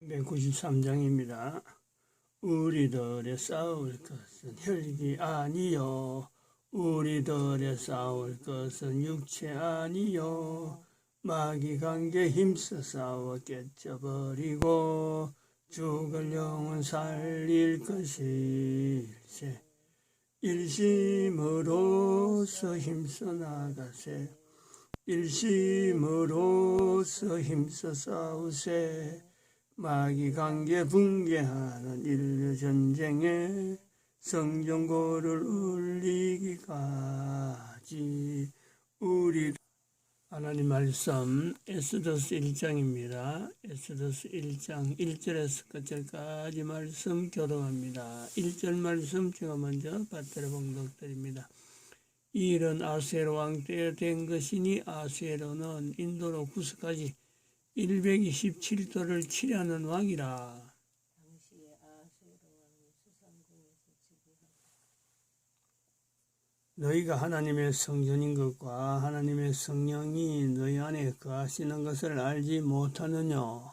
193장입니다. 우리들의 싸울 것은 혈기 아니요 우리들의 싸울 것은 육체 아니요 마귀 관계 힘써 싸워 깨쳐버리고 죽을 영은 살릴 것일세. 일심으로서 힘써 나가세. 일심으로서 힘써 싸우세. 마귀 관계 붕괴하는 인류 전쟁에 성전고를 울리기까지 우리 하나님 말씀 에스더서 1장입니다. 에스더서 1장 1절에서 끝절까지 말씀 교독합니다. 1절 말씀 제가 먼저 받들어 봉독드립니다. 이 일은 아수에로 왕 때에 된 것이니 아수에로는 인도로 구스까지 127도를 치려는 왕이라. 너희가 하나님의 성전인 것과 하나님의 성령이 너희 안에 거하시는 것을 알지 못하느냐.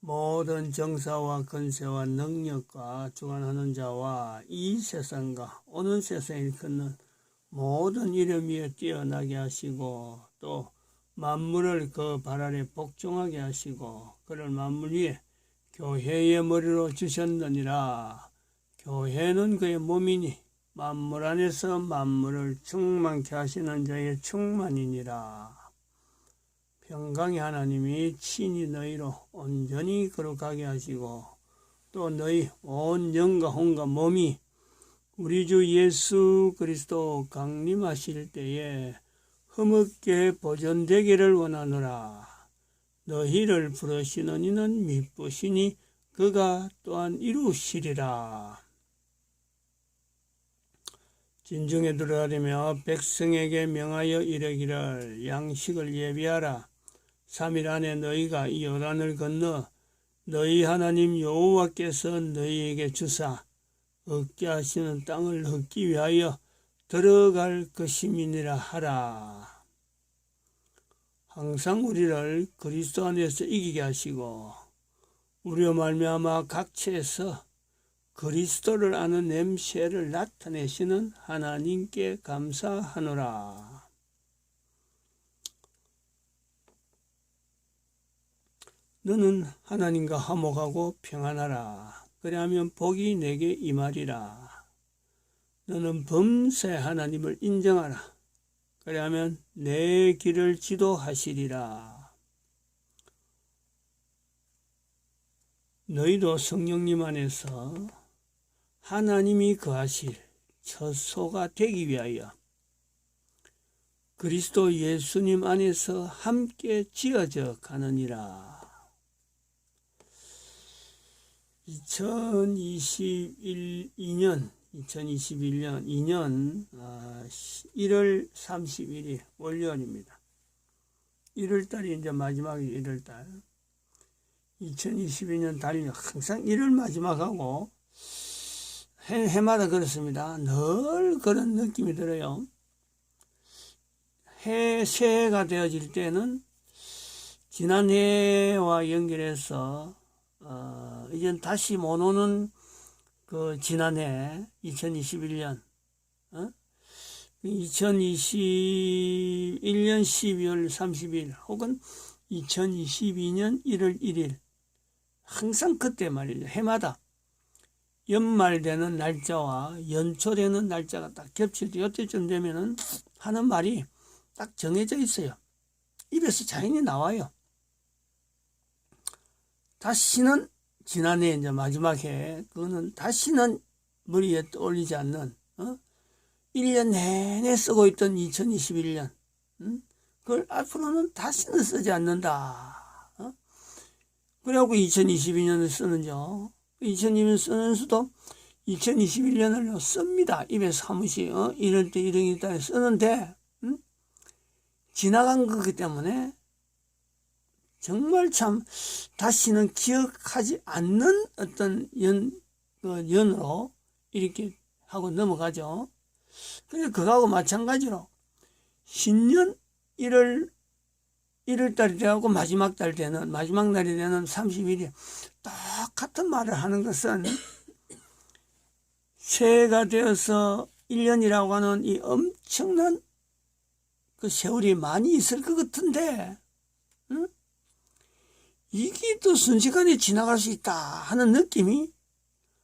모든 정사와 권세와 능력과 주관하는 자와 이 세상과 오는 세상에 일컫는 모든 이름 위에 뛰어나게 하시고 또 만물을 그 발 아래 복종하게 하시고 그를 만물 위에 교회의 머리로 주셨느니라. 교회는 그의 몸이니 만물 안에서 만물을 충만케 하시는 자의 충만이니라. 평강의 하나님이 친히 너희로 온전히 거룩하게 하시고 또 너희 온 영과 혼과 몸이 우리 주 예수 그리스도 강림하실 때에 흠없게 보존되기를 원하노라. 너희를 부르시는 이는 미쁘시니 그가 또한 이루시리라. 진중에 들어가려며 백성에게 명하여 이르기를 양식을 예비하라. 3일 안에 너희가 이 요단을 건너 너희 하나님 여호와께서 너희에게 주사 얻게 하시는 땅을 얻기 위하여 들어갈 것임이니라 하라. 항상 우리를 그리스도 안에서 이기게 하시고 우리로 말미암아 각처에서 그리스도를 아는 냄새를 나타내시는 하나님께 감사하노라. 너는 하나님과 화목하고 평안하라. 그리하면 복이 내게 임하리라. 너는 범세 하나님을 인정하라. 그리하면 내 길을 지도하시리라. 너희도 성령님 안에서 하나님이 거하실 처소가 되기 위하여 그리스도 예수님 안에서 함께 지어져 가느니라. 2021년 2년 1월 31일 월요일입니다. 1월달이 이제 마지막이 1월달. 2022년 달이 항상 1월 마지막하고 해마다 그렇습니다. 늘 그런 느낌이 들어요. 새해가 되어질 때는 지난해와 연결해서 이젠 다시 못 오는 그 지난해 2021년 2021년 12월 30일 혹은 2022년 1월 1일 항상 그때 말이죠. 해마다 연말되는 날짜와 연초되는 날짜가 딱 겹칠 때 이때쯤 되면은 하는 말이 딱 정해져 있어요. 입에서 자연히 나와요. 다시는 지난해 이제 마지막 해 그거는 다시는 머리에 떠올리지 않는 1년 내내 쓰고 있던 2021년 그걸 앞으로는 다시는 쓰지 않는다. 그래갖고 2022년을 쓰는죠. 2022년 쓰는 수도 2021년을 씁니다. 입에서 한 번씩 이럴 때 이런 게 있다 쓰는데 지나간 거기 때문에 정말 참 다시는 기억하지 않는 어떤 연으로 이렇게 하고 넘어가죠. 그래서 그거하고 마찬가지로 신년 1월 1월달이 되고 마지막 날이 되는 30일이 똑같은 말을 하는 것은 새해가 되어서 1년이라고 하는 이 엄청난 그 세월이 많이 있을 것 같은데, 응? 이게 또 순식간에 지나갈 수 있다 하는 느낌이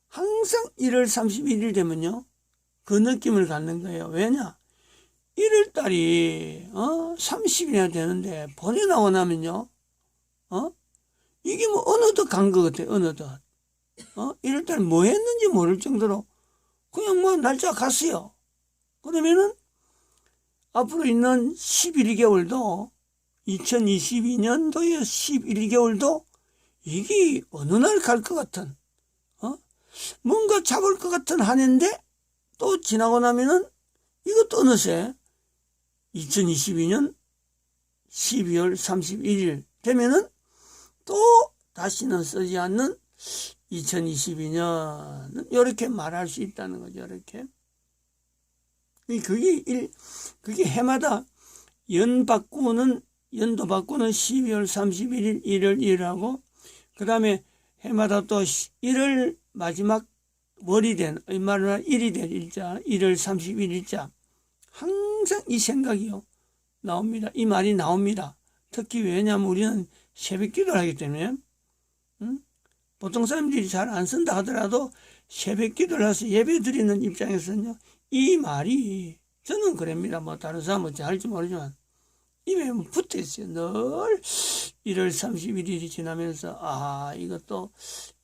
항상 1월 31일 되면요, 그 느낌을 갖는 거예요. 왜냐? 1월달이 30일이나 되는데 보내나고 나면요, 이게 뭐 어느덧 간 것 같아요. 어느덧 1월달 뭐 했는지 모를 정도로 그냥 뭐 날짜 갔어요. 그러면은 앞으로 있는 11개월도 2022년도의 11개월도 이게 어느 날 갈 것 같은 뭔가 잡을 것 같은 한 해인데 또 지나고 나면은 이것도 어느새 2022년 12월 31일 되면은 또 다시는 쓰지 않는 2022년 이렇게 말할 수 있다는 거죠. 이렇게 그게 해마다 연도 바꾸는 12월 31일 1월 1일하고 그 다음에 해마다 또 1월 마지막 월이 된 얼마나 1이 된 일자 1월 31일자 항상 이 생각이요 나옵니다. 이 말이 나옵니다. 특히 왜냐하면 우리는 새벽 기도를 하기 때문에 보통 사람들이 잘 안 쓴다 하더라도 새벽 기도를 해서 예배 드리는 입장에서는요, 이 말이 저는 그럽니다. 뭐 다른 사람은 잘할지 모르지만 입에 붙어 있어요. 늘 1월 31일이 지나면서 이것도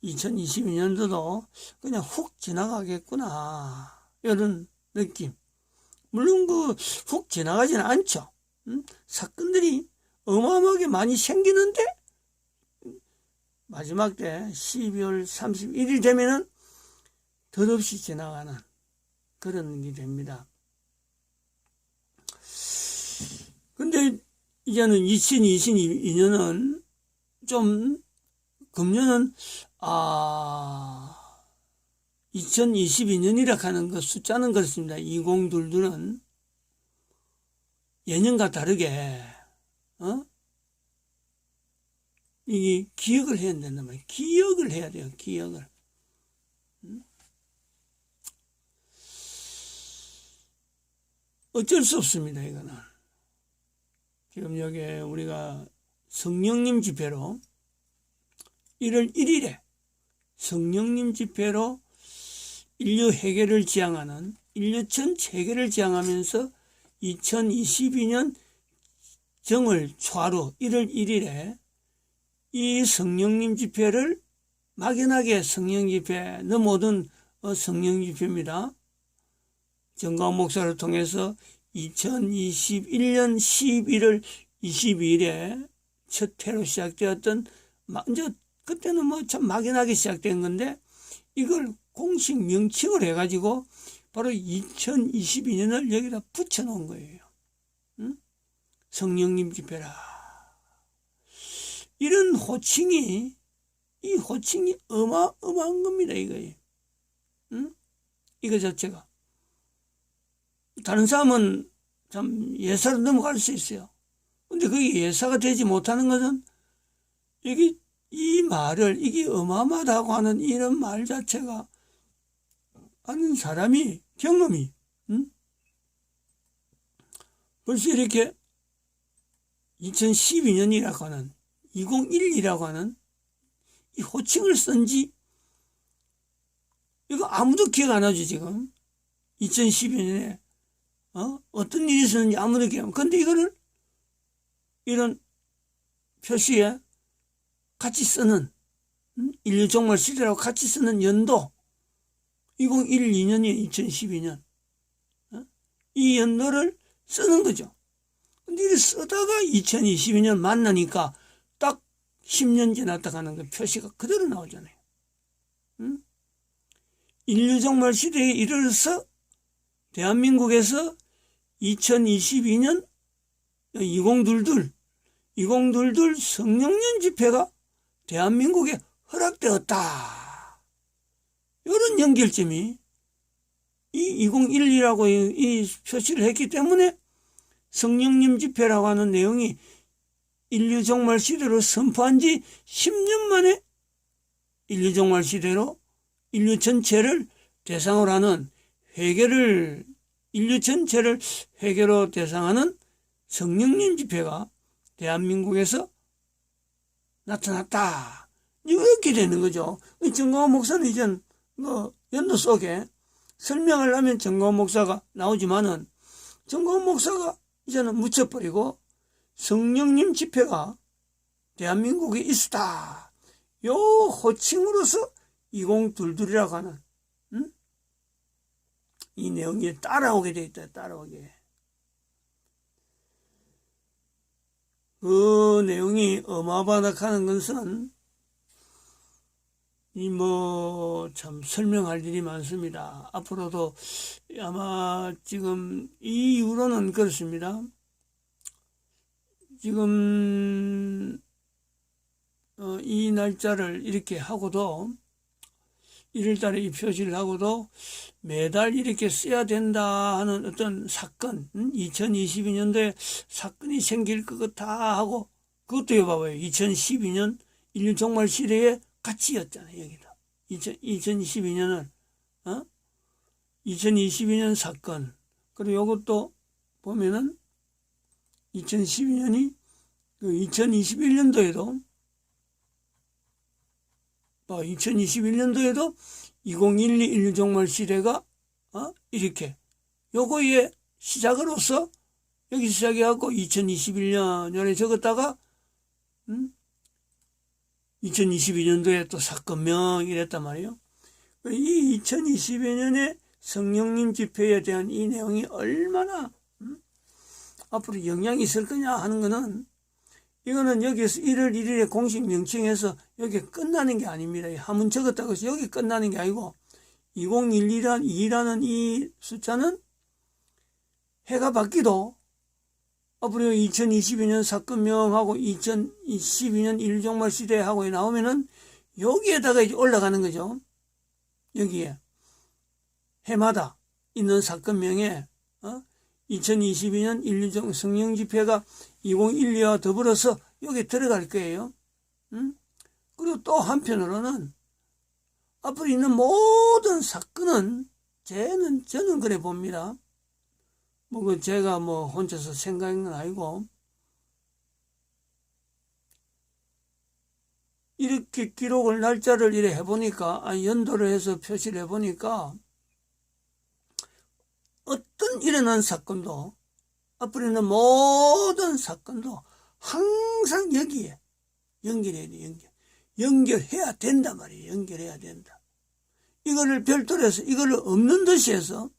2022년도도 그냥 훅 지나가겠구나 이런 느낌. 물론 훅 지나가지는 않죠. 사건들이 어마어마하게 많이 생기는데 마지막 때 12월 31일 되면은 덧없이 지나가는 그런 게 됩니다. 근데 이제는 2022년은 좀 금년은 2022년이라 하는 그 숫자는 그렇습니다. 2022는 예년과 다르게 이게 기억을 해야 된단 말이에요. 기억을 해야 돼요. 기억을. 어쩔 수 없습니다. 이거는. 지금 여기 우리가 성령님 집회로 1월 1일에 성령님 집회로 인류 회개를 지향하는 인류 전체 회개를 지향하면서 2022년 정월 초하루 1월 1일에 이 성령님 집회를 막연하게 성령 집회, 너 모든 성령 집회입니다. 정가운 목사를 통해서 2021년 11월 22일에 첫 회로 시작되었던 이제 그때는 뭐 참 막연하게 시작된 건데 이걸 공식 명칭을 해가지고 바로 2022년을 여기다 붙여놓은 거예요. 성령님 집회라. 이런 호칭이 어마어마한 겁니다. 이거예요. 이거 자체가. 다른 사람은 참 예사로 넘어갈 수 있어요. 근데 그게 예사가 되지 못하는 것은 이게 이게 어마어마하다고 하는 이런 말 자체가 아는 사람이 경험이 벌써 이렇게 2012년이라고 하는 2012라고 하는 이 호칭을 쓴지 이거 아무도 기억 안 하죠. 지금 2012년에 어떤 일이 있었는지 아무도 기억 안 하고 근데 이거를 이런 표시에 같이 쓰는 인류 종말 시대라고 같이 쓰는 연도 2012년이 2012년 이 연도를 쓰는 거죠. 근데 이를 쓰다가 2022년 만나니까 딱 10년 지났다 가는 그 표시가 그대로 나오잖아요. 인류 종말 시대에 이르러서 대한민국에서 2022년 2022 성령년 집회가 대한민국에 허락되었다. 이런 연결점이 이 2012라고 이 표시를 했기 때문에 성령님 집회라고 하는 내용이 인류 종말 시대로 선포한 지 10년 만에 인류 종말 시대로 인류 전체를 대상으로 하는 인류 전체를 회개로 대상하는 성령님 집회가 대한민국에서 나타났다. 이렇게 되는 거죠. 정광훈 목사는 이젠 연도 속에 설명을 하면 정광훈 목사가 나오지만은 정광훈 목사가 이제는 묻혀버리고 성령님 집회가 대한민국에 있었다. 요 호칭으로서 2022이라고 하는 이 내용이 따라오게 돼 있다. 따라오게. 그 내용이 어마어마하다는 것은 참 설명할 일이 많습니다. 앞으로도 아마 지금 이 이후로는 그렇습니다. 지금 이 날짜를 이렇게 하고도 1월달에 이 표시를 하고도 매달 이렇게 써야 된다 하는 어떤 사건, 2022년도에 사건이 생길 것 같아 하고, 그것도 해봐봐요. 2012년 인류 종말 시대의 가치였잖아요. 여기다 2022년은 2022년 사건. 그리고 이것도 보면은 2012년이 2021년도에도 2021년도에도 2012 인류 종말 시대가 이렇게 요거의 시작으로서 여기 시작해갖고 2021년에 적었다가 2022년도에 또 사건명 이랬단 말이에요. 이 2022년에 성령님 집회에 대한 이 내용이 얼마나 앞으로 영향이 있을 거냐 하는 거는, 이거는 여기에서 1월 1일에 공식 명칭해서 여기 끝나는 게 아닙니다. 한문 적었다고 해서 여기 끝나는 게 아니고 2012라는 이 숫자는 해가 바뀌도 앞으로 2022년 사건명하고 2022년 인류종말 시대하고 나오면은 여기에다가 이제 올라가는 거죠. 여기에 해마다 있는 사건명에 2022년 인류종 성령 집회가 2012와 더불어서 여기 들어갈 거예요. 그리고 또 한편으로는 앞으로 있는 모든 사건은 저는 그래 봅니다. 제가 혼자서 생각한 건 아니고, 이렇게 기록을 날짜를 이래 해보니까, 연도를 해서 표시를 해보니까, 어떤 일어난 사건도, 앞으로 있는 모든 사건도 항상 여기에 연결해야 돼. 연결해야 된단 말이에요. 연결해야 된다. 이거를 별도로 해서, 이거를 없는 듯이 해서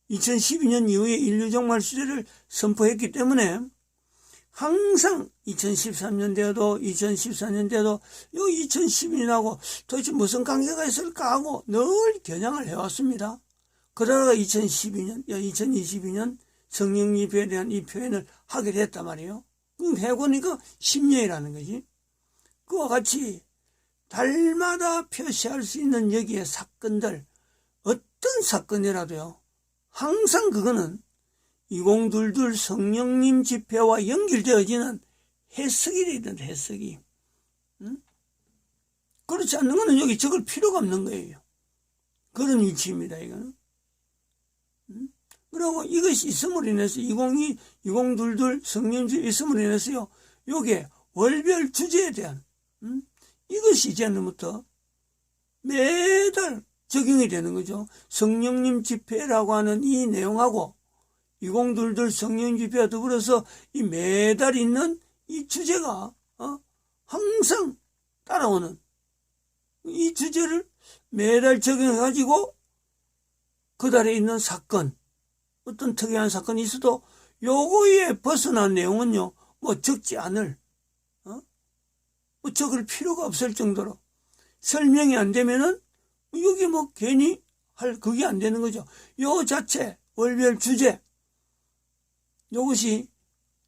2012년 이후에 인류종말 시대를 선포했기 때문에 항상 2013년대에도 2014년대에도 요 2012년하고 도대체 무슨 관계가 있을까 하고 늘 겨냥을 해왔습니다. 그러다가 2022년 성령집회에 대한 이 표현을 하게 됐단 말이에요. 그럼 해보니까 10년이라는 거지. 그와 같이 달마다 표시할 수 있는 여기에 사건들, 어떤 사건이라도요, 항상 그거는 2022 성령님 집회와 연결되어지는 해석이 되든 해석이. 그렇지 않는 거는 여기 적을 필요가 없는 거예요. 그런 위치입니다, 이거는. 그리고 이것이 있음으로 인해서 2022 성령 집회 있음으로 인해서요, 요게 월별 주제에 대한 이것이 이제부터 매달 적용이 되는 거죠. 성령님 집회라고 하는 이 내용하고 2022 성령 집회와 더불어서 이 매달 있는 이 주제가 항상 따라오는 이 주제를 매달 적용해가지고 그 달에 있는 사건, 어떤 특이한 사건이 있어도 요거에 벗어난 내용은요, 적지 않을, 적을 필요가 없을 정도로 설명이 안 되면은 여기 괜히 할 그게 안 되는 거죠. 요 자체 월별 주제, 요것이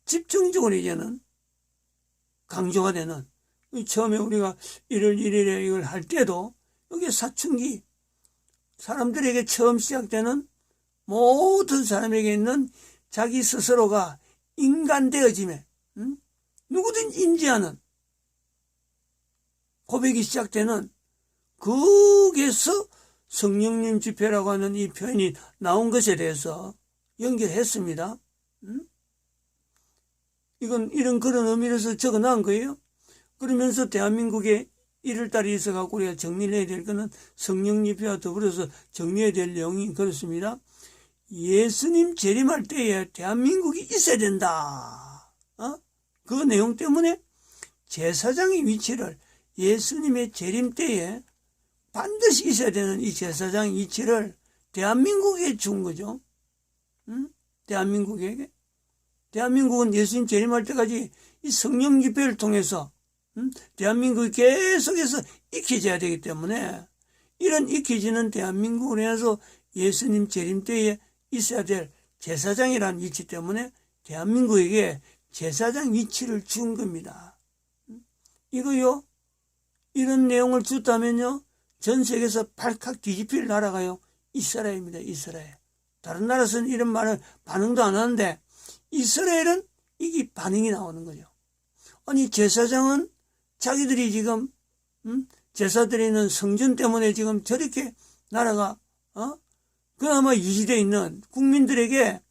집중적으로 이제는 강조가 되는, 처음에 우리가 1월 1일에 이걸 할 때도 여기 사춘기 사람들에게 처음 시작되는 모든 사람에게 있는 자기 스스로가 인간 되어짐에, 누구든지 인지하는 고백이 시작되는 거기에서 성령님 집회라고 하는 이 표현이 나온 것에 대해서 연결했습니다. 이건 이런 그런 의미로서 적어놓은 거예요. 그러면서 대한민국에 1월달에 있어갖고 우리가 정리를 해야 될 거는 성령 집회와 더불어서 정리해야 될 내용이 그렇습니다. 예수님 재림할 때에 대한민국이 있어야 된다. 그 내용 때문에 제사장의 위치를 예수님의 재림 때에 반드시 있어야 되는 이 제사장의 위치를 대한민국에 준 거죠. 대한민국에게. 대한민국은 예수님 재림할 때까지 이 성령 집회를 통해서 대한민국이 계속해서 익혀져야 되기 때문에 이런 익혀지는 대한민국을 위해서 예수님 재림 때에 있어야 될 제사장이라는 위치 때문에 대한민국에게 제사장 위치를 준 겁니다. 이거요, 이런 내용을 줬다면요, 전 세계에서 발칵 뒤집힐 나라가요, 이스라엘입니다. 이스라엘. 다른 나라에서는 이런 말을 반응도 안 하는데 이스라엘은 이게 반응이 나오는 거죠. 아니, 제사장은 자기들이 지금 제사 드리는 성전 때문에 지금 저렇게 나라가 그나마 유지되어 있는 국민들에게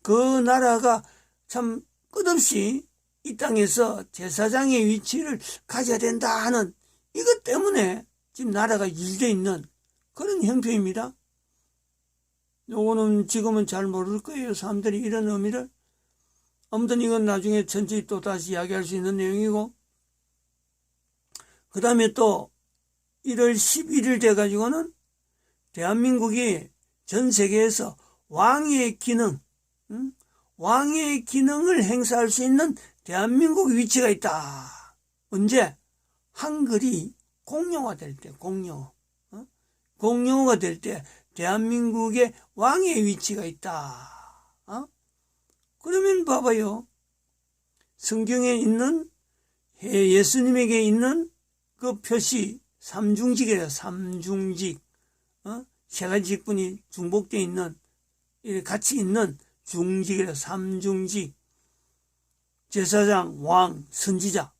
그 나라가 참 끝없이 이 땅에서 제사장의 위치를 가져야 된다 하는 이것 때문에 지금 나라가 유지되어 있는 그런 형편입니다. 요거는 지금은 잘 모를 거예요. 사람들이 이런 의미를. 아무튼 이건 나중에 천천히 또 다시 이야기할 수 있는 내용이고, 그 다음에 또 1월 11일 돼가지고는 대한민국이 전 세계에서 왕의 기능, 왕의 기능을 행사할 수 있는 대한민국 위치가 있다. 언제? 한글이 공용화 될 때, 공용어가 될 때 대한민국의 왕의 위치가 있다. 그러면 봐봐요. 성경에 있는 예수님에게 있는 그 표시 삼중직이래요. 삼중직. 세 가지 직분이 중복되어 있는, 같이 있는 중직이래요. 삼중직. 제사장, 왕, 선지자.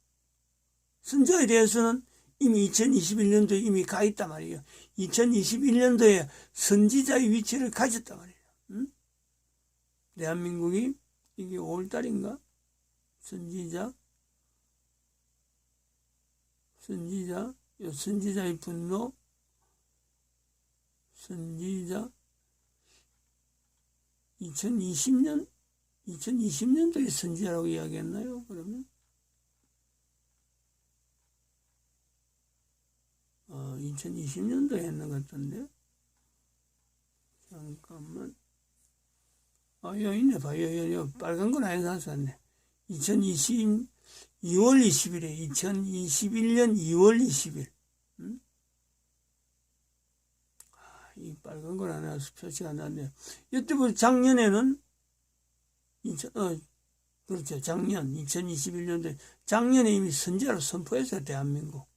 선지자에 대해서는 이미 2021년도에 이미 가 있단 말이에요. 2021년도에 선지자의 위치를 가졌단 말이에요. 대한민국이 이게 5월달인가? 선지자의 분노, 선지자, 2020년도에 선지자라고 이야기했나요? 그러면? 2020년도에 했는 것 같던데? 잠깐만. 여기 있네, 봐요. 빨간 건 아니었네. 2월 20일에, 2021년 2월 20일. 이 빨간 건 안 나와서 표시가 안 났네요. 이때부터 작년에는, 그렇죠. 작년, 2021년도에, 작년에 이미 선지자로 선포했어요, 대한민국.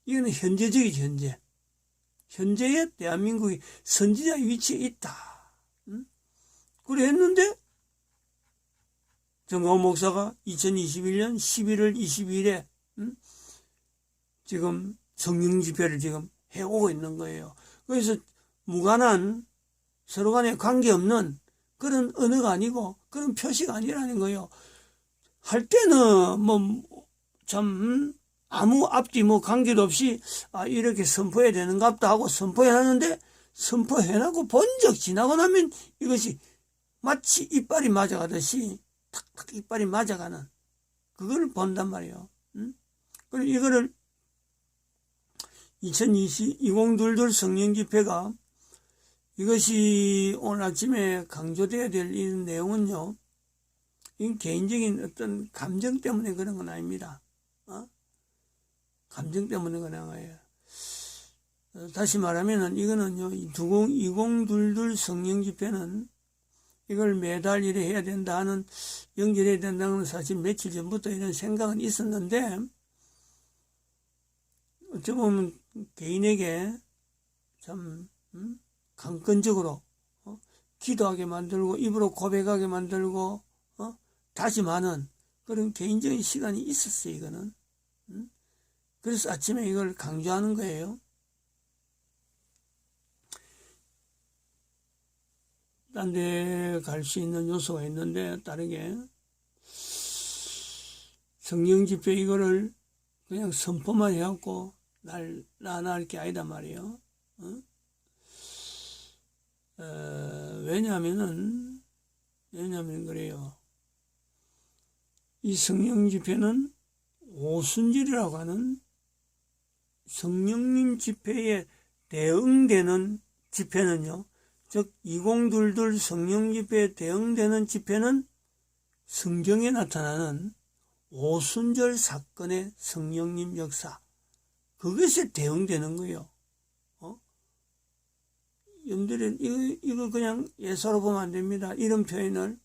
이거는 현재적이죠, 현재. 현재의 대한민국이 선지자의 위치에 있다. 그래 했는데 정광훈 목사가 2021년 11월 22일에 지금 성령 집회를 지금 해오고 있는 거예요. 그래서 무관한 서로 간에 관계없는 그런 언어가 아니고 그런 표시가 아니라는 거예요. 할 때는 참 아무 앞뒤 관계도 없이 이렇게 선포해야 되는갑다 하고 선포해놨는데 선포해놓고 본 적 지나고 나면 이것이 마치 이빨이 맞아가듯이 탁탁 이빨이 맞아가는 그걸 본단 말이에요. 그리고 이거를 2022 성령 집회가 이것이 오늘 아침에 강조되어야 될 이 내용은요, 이 개인적인 어떤 감정 때문에 그런 건 아닙니다. 감정 때문에 그런 거예요. 다시 말하면은 이거는요, 2022 성령 집회는 이걸 매달 이래 해야 된다 하는, 연결해야 된다는 사실 며칠 전부터 이런 생각은 있었는데, 어찌 보면 개인에게 참 강건적으로 기도하게 만들고 입으로 고백하게 만들고 다짐하는 그런 개인적인 시간이 있었어요, 이거는. 그래서 아침에 이걸 강조하는 거예요. 딴 데 갈 수 있는 요소가 있는데, 다르게. 성령 집회 이거를 그냥 선포만 해갖고 나날 게 아니다 말이에요. 왜냐하면 그래요. 이 성령 집회는 오순절이라고 하는 성령님 집회에 대응되는 집회는요, 즉 2022 성령 집회에 대응되는 집회는 성경에 나타나는 오순절 사건의 성령님 역사, 그것에 대응되는 거예요. 여러분들이 이거 그냥 예사로 보면 안 됩니다. 이런 표현을.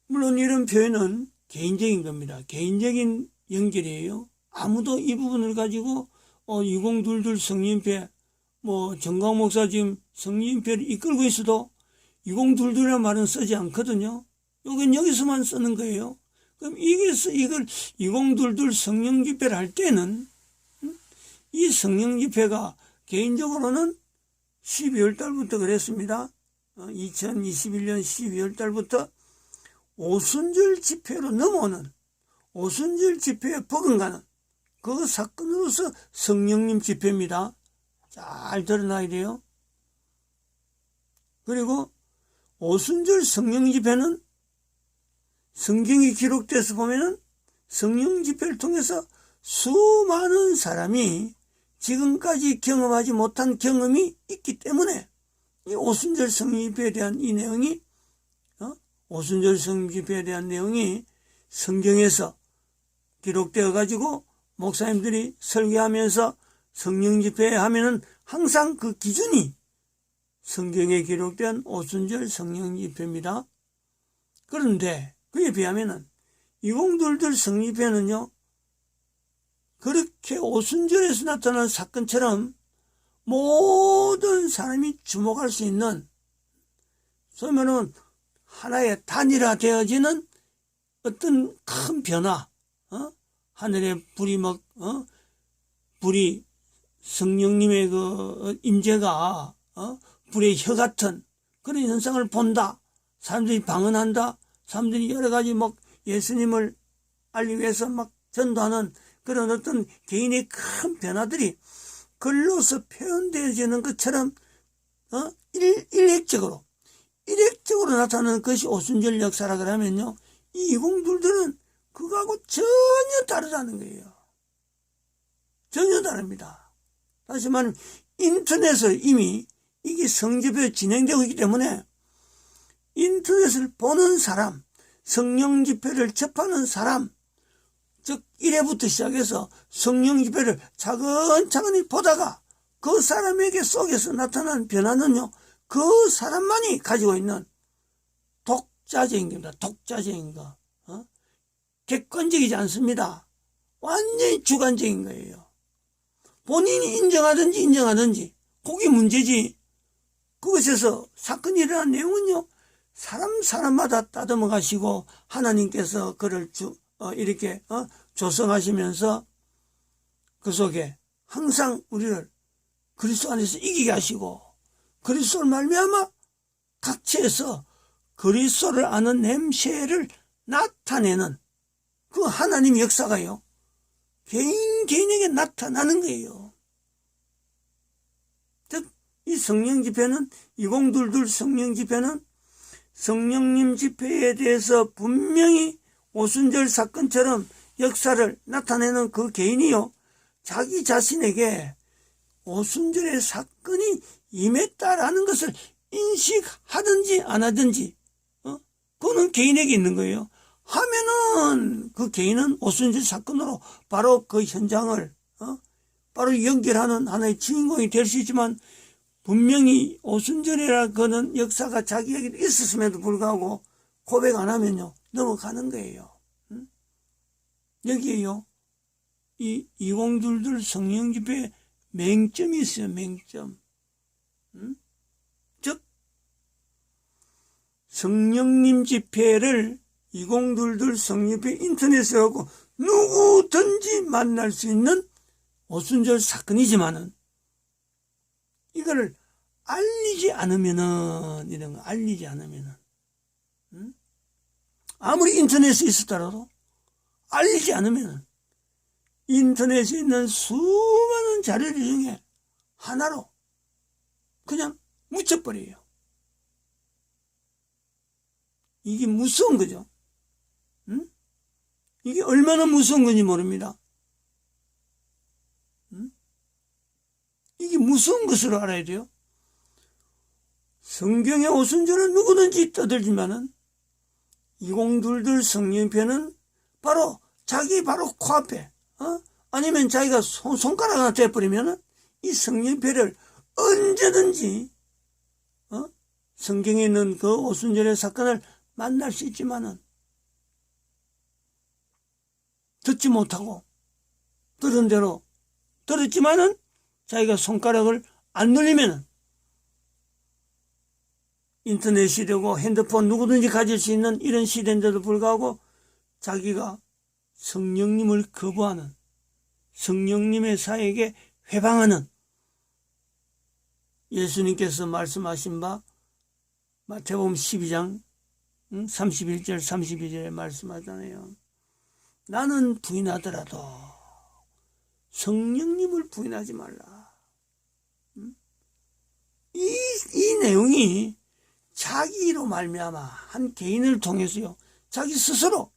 물론 이런 표현은 개인적인 겁니다. 개인적인 연결이에요. 아무도 이 부분을 가지고 2022 성령집회, 정광 목사 지금 성령집회를 이끌고 있어도 2022라는 말은 쓰지 않거든요. 여긴 여기서만 쓰는 거예요. 그럼 이걸 2022 성령집회를 할 때는 이 성령집회가 개인적으로는 12월 달부터 그랬습니다. 2021년 12월 달부터 오순절 집회로 넘어오는, 오순절 집회에 버금가는 그 사건으로서 성령님 집회입니다. 잘 드러나야 돼요. 그리고 오순절 성령 집회는 성경이 기록돼서 보면은 성령 집회를 통해서 수많은 사람이 지금까지 경험하지 못한 경험이 있기 때문에 이 오순절 성령 집회에 대한 이 내용이 오순절 성령 집회에 대한 내용이 성경에서 기록되어 가지고 목사님들이 설교하면서 성령 집회 하면은 항상 그 기준이 성경에 기록된 오순절 성령 집회입니다. 그런데 그에 비하면은 2022 성령 집회는요, 그렇게 오순절에서 나타난 사건처럼 모든 사람이 주목할 수 있는, 소위 말하면 하나의 단일화되어지는 어떤 큰 변화, 하늘의 불이 불이 성령님의 그 임재가 불의 혀 같은 그런 현상을 본다. 사람들이 방언한다. 사람들이 여러 가지 예수님을 알리기 위해서 전도하는 그런 어떤 개인의 큰 변화들이 글로서 표현되어지는 것처럼 일획적으로 나타나는 것이 오순절 역사라 그러면요, 이 이공들은 그거하고 전혀 다르다는 거예요. 전혀 다릅니다. 다시 말하면 인터넷을 이미 이게 성집회 진행되고 있기 때문에 인터넷을 보는 사람, 성령 집회를 접하는 사람, 즉 1회부터 시작해서 성령 집회를 차근차근히 보다가 그 사람에게 속에서 나타난 변화는요, 그 사람만이 가지고 있는 독자적인 겁니다. 독자적인 거. 객관적이지 않습니다. 완전히 주관적인 거예요. 본인이 인정하든지 그게 문제지. 그것에서 사건이 일어난 내용은요, 사람마다 따듬어 가시고 하나님께서 그를 이렇게 조성하시면서 그 속에 항상 우리를 그리스도 안에서 이기게 하시고, 그리스도를 말미암아 각처에서 그리스도를 아는 냄새를 나타내는 그 하나님 역사가요, 개인에게 나타나는 거예요. 즉, 이 성령 집회는, 2022 성령 집회는 성령님 집회에 대해서 분명히 오순절 사건처럼 역사를 나타내는 그 개인이요, 자기 자신에게 오순절의 사건이 임했다라는 것을 인식하든지 안 하든지, 그거는 개인에게 있는 거예요. 하면은 그 개인은 오순절 사건으로 바로 그 현장을 바로 연결하는 하나의 주인공이 될 수 있지만, 분명히 오순절이라 그는 역사가 자기에게 있었음에도 불구하고 고백 안 하면요, 넘어가는 거예요. 여기에요, 이 2022 성령 집회에 맹점이 있어요. 맹점. 즉 성령님 집회를 2022 성령집회 인터넷에 하고 누구든지 만날 수 있는 오순절 사건이지만은 이거를 알리지 않으면은, 이런 거 알리지 않으면은, 아무리 인터넷에 있었더라도 알리지 않으면은 인터넷에 있는 수많은 자료들 중에 하나로 그냥 묻혀버려요. 이게 무서운 거죠. 이게 얼마나 무서운 건지 모릅니다. 이게 무서운 것으로 알아야 돼요. 성경의 오순절은 누구든지 떠들지만은 2022 성령편은 바로 자기 바로 코앞에, 아니면 자기가 손가락 하나 대버리면은 이 성령편을 언제든지 성경에 있는 그 오순절의 사건을 만날 수 있지만은 듣지 못하고 들은 대로 들었지만은 자기가 손가락을 안 눌리면은 인터넷 시대고 핸드폰 누구든지 가질 수 있는 이런 시대인데도 불구하고 자기가 성령님을 거부하는, 성령님의 사역에 회방하는, 예수님께서 말씀하신 바 마태복음 12장 31절 32절에 말씀하잖아요. 나는 부인하더라도 성령님을 부인하지 말라. 이 내용이 자기로 말미암아 한 개인을 통해서요, 자기 스스로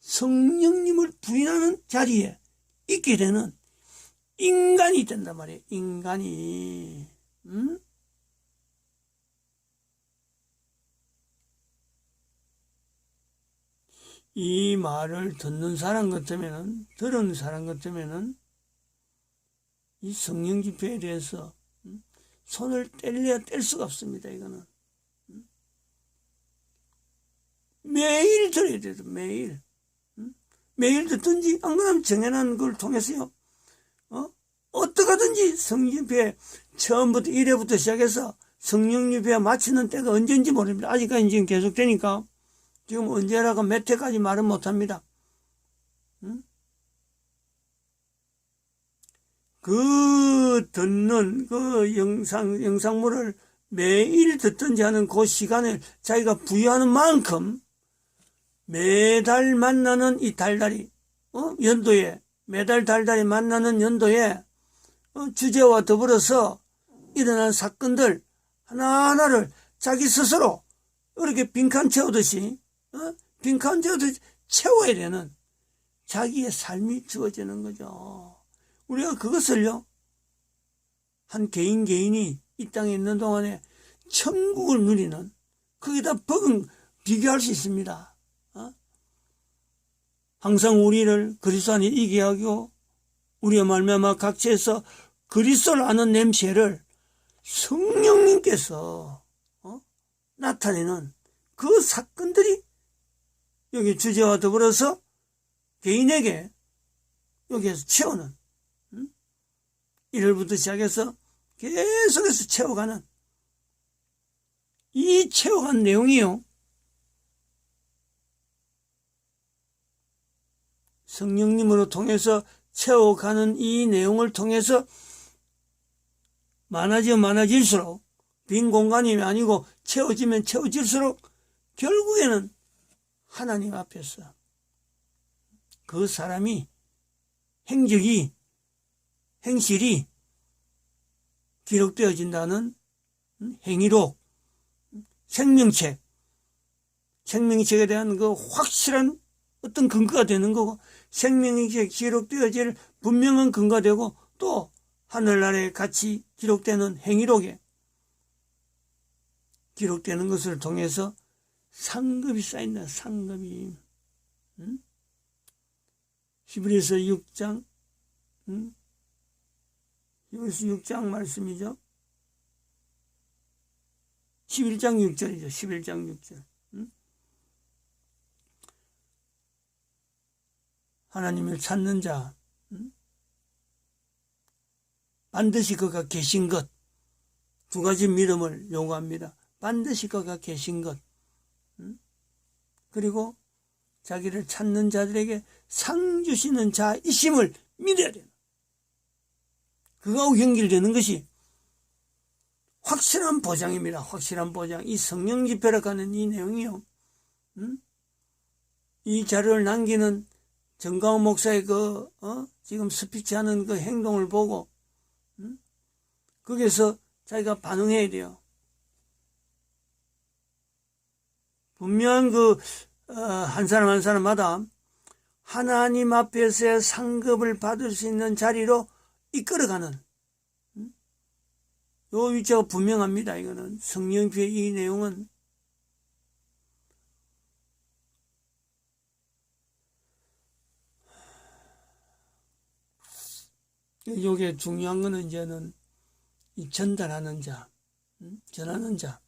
성령님을 부인하는 자리에 있게 되는 인간이 된단 말이에요. 인간이. 이 말을 듣는 사람 같으면은, 들은 사람 같으면은 이 성령 집회에 대해서 손을 뗄래야 뗄 수가 없습니다. 이거는 매일 들어야 돼요. 매일. 매일 듣든지 안 그러면 정해놓은 걸 통해서요, 어떻게든지 성령 집회 처음부터 1회부터 시작해서 성령 집회 마치는 때가 언제인지 모릅니다. 아직까지 지금 계속 되니까 지금 언제라고 몇 회까지 말은 못합니다. 그 듣는 그 영상물을 매일 듣든지 하는 그 시간을 자기가 부여하는 만큼 매달 만나는 이 달달이, 연도에, 매달 달달이 만나는 연도에 주제와 더불어서 일어난 사건들 하나하나를 자기 스스로 이렇게 빈칸 채우듯이, 빈칸 채우듯이 채워야 되는 자기의 삶이 주어지는 거죠. 우리가 그것을요, 한 개인이 이 땅에 있는 동안에 천국을 누리는, 거기다 비교할 수 있습니다. 항상 우리를 그리스도 안에 이기게 하고 우리의 말미암아 각처에서 그리스도를 아는 냄새를 성령님께서 나타내는 그 사건들이 여기 주제와 더불어서 개인에게 여기에서 채우는, 1월부터 시작해서 계속해서 채워가는 이 채워간 내용이요, 성령님으로 통해서 채워가는 이 내용을 통해서 많아질수록, 빈 공간이 아니고 채워지면 채워질수록 결국에는 하나님 앞에서 그 사람이 행실이 기록되어진다는 행위록, 생명책에 대한 그 확실한 어떤 근거가 되는 거고, 생명책에 기록되어질 분명한 근거가 되고, 또 하늘나라에 같이 기록되는 행위록에 기록되는 것을 통해서 상급이 쌓인다. 상급이. 히브리서 6장, 히브리서 6장 말씀이죠. 11장 6절이죠. 11장 6절. 하나님을 찾는 자, 반드시 그가 계신 것, 두 가지 믿음을 요구합니다. 반드시 그가 계신 것, 그리고 자기를 찾는 자들에게 상 주시는 자이심을 믿어야 돼요. 그거하고 연결되는 것이 확실한 보장입니다. 확실한 보장. 이 성령 집회라고 하는 이 내용이요. 이 자료를 남기는 정가훈 목사의 지금 스피치하는 그 행동을 보고, 거기에서 자기가 반응해야 돼요. 분명한 한 사람 한 사람마다 하나님 앞에서의 상급을 받을 수 있는 자리로 이끌어가는 요 위치가 분명합니다. 이거는 성령주의 이 내용은 요게 중요한 거는 이제는 이 전달하는 자, 전하는 자,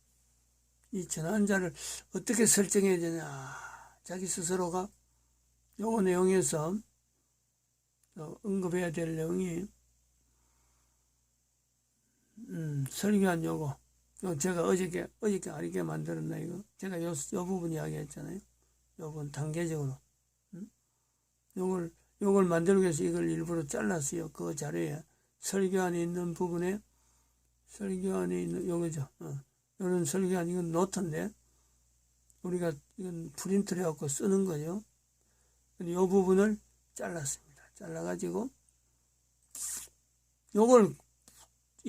이 전하는 자를 어떻게 설정해야 되냐. 자기 스스로가 요 내용에서 언급해야 될 내용이 설교한 요거 제가 어저께 아리게 만들었나 이거 제가 요 부분 이야기했잖아요. 요 부분 단계적으로 요걸 만들기 위해서 이걸 일부러 잘랐어요. 그 자료에 설교안에 있는 부분에 설교안에 있는 요거죠. 요런 설교안 이건 노트인데 우리가 이건 프린트를 해갖고 쓰는 거죠. 요 부분을 잘랐습니다. 잘라가지고 요걸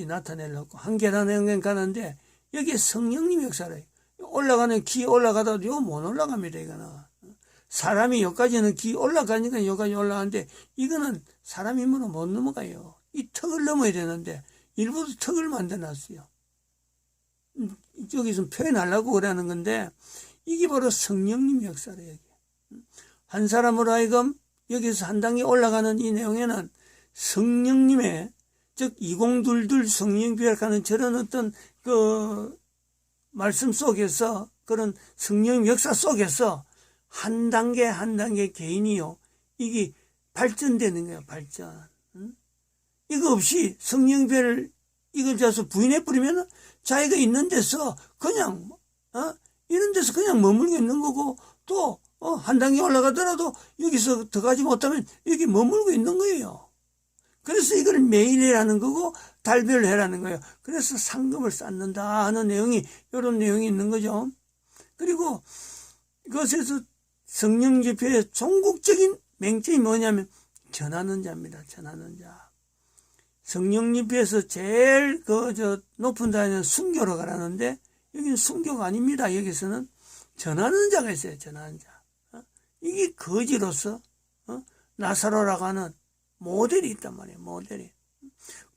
나타내려고 한 계단 가는데 여기에 성령님 역사를 올라가는 기 올라가다 이거 못 올라갑니다. 이거는 사람이 여기까지는 기 올라가니까 여기까지 올라가는데 이거는 사람 힘으로 못 넘어가요. 이 턱을 넘어야 되는데 일부러 턱을 만들어놨어요. 여기서 표현하려고 그러는 건데 이게 바로 성령님 역사래요. 여기. 한 사람으로 하여금 여기서 한 단계 올라가는 이 내용에는 성령님의 즉 2022 성령교회라는 저런 어떤 말씀 속에서 그런 성령 역사 속에서 한 단계 한 단계 개인이요 이게 발전되는 거예요. 발전. 이거 없이 성령교회를 이걸 자서 부인해 버리면 자기가 있는 데서 그냥 이런 데서 그냥 머물고 있는 거고 또 한 단계 올라가더라도 여기서 더 가지 못하면 여기 머물고 있는 거예요. 그래서 이걸 매일 해라는 거고 달별로 해라는 거예요. 그래서 상금을 쌓는다 하는 내용이 이런 내용이 있는 거죠. 그리고 그것에서 성령 집회의 종국적인 맹점이 뭐냐면 전하는 자입니다. 전하는 자. 성령 집회에서 제일 높은 자는 순교로 가라는데 여기는 순교가 아닙니다. 여기서는 전하는 자가 있어요. 전하는 자. 이게 거지로서 나사로라고 하는 모델이 있단 말이에요. 모델이.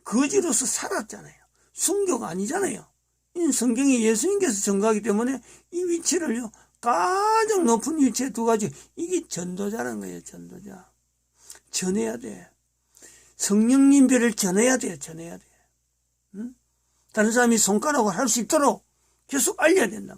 거지로서 살았잖아요. 순교가 아니잖아요. 이 성경이 예수님께서 전가하기 때문에 이 위치를요. 가장 높은 위치에 두 가지. 이게 전도자라는 거예요. 전도자. 전해야 돼. 성령님배를 전해야 돼요. 전해야 돼. 다른 사람이 손가락으로 할 수 있도록 계속 알려야 된다.